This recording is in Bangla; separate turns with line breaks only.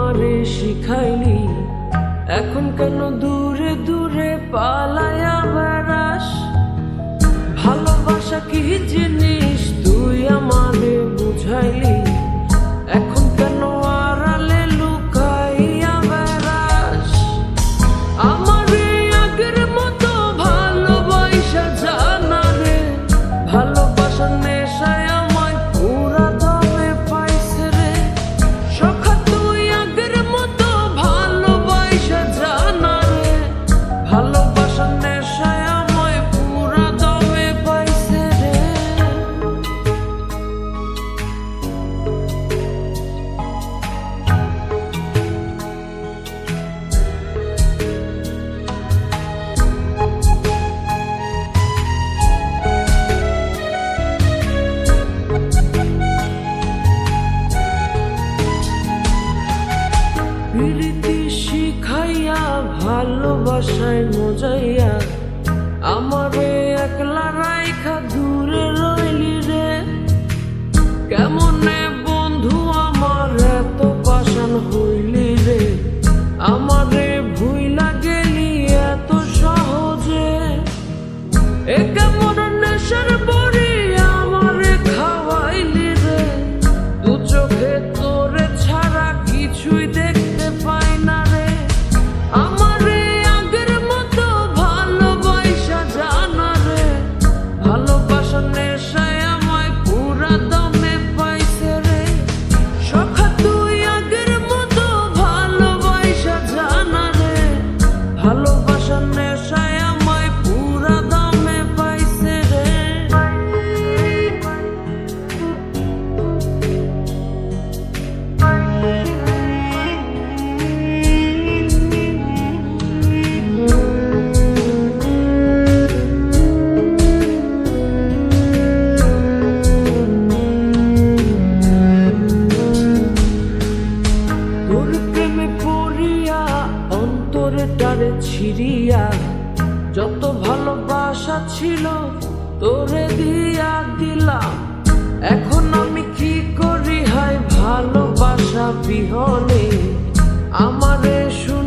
আমারে শিখাইলি, এখন কেন দূরে দূরে পালায়া বেড়াস? ভালোবাসা কি জিনিস তুই আমারে বুঝাইলি, এখন কেন আড়ালে লুকাইয়া বেড়াস? আমারে আগের মতো ভালোবাসা জানা রে, ভালোবাসার নেশায় আমায় পুরা দমে পাইছে রে। সখা তুই আগের মতো ভালোবাসা জানা রে, ভালোবাসার নেশায় আমায় পুরা দমে পাইছে রে। প্রীতি শিখাইয়া ভালোবাসায় মজাইয়া আমারে একলা রাইখা দূরে রইলি রে। কেমনে বন্ধু আমার এত পাষাণ হইলি রে, আমারে ভুইলা গেলি এত সহজে। এ কেমন নেশার বড়ি আমারে খাওয়াইলি রে, দু চোখে তোরে ছাড়া কিছুই দেখতে পাই না রে। আমারে আগের মতো ভালোবাসা জানা রে, ভালোবাসার নেশায় আমায় পুরা দমে পাইছে রে। সখা তুই আগের মতো ভালোবাসা জানা রে, ভালোবাসার নেশায় আমায় পুরা দমে পাইছে রে। তোর প্রেমে পড়িয়া অন্তরে টারে ছিড়িয়া, যত ভালোবাসা ছিল তোরে দিয়া দিলাম। এখন আমি কি করি হায় ভালোবাসা বিহনে, আমারে শুন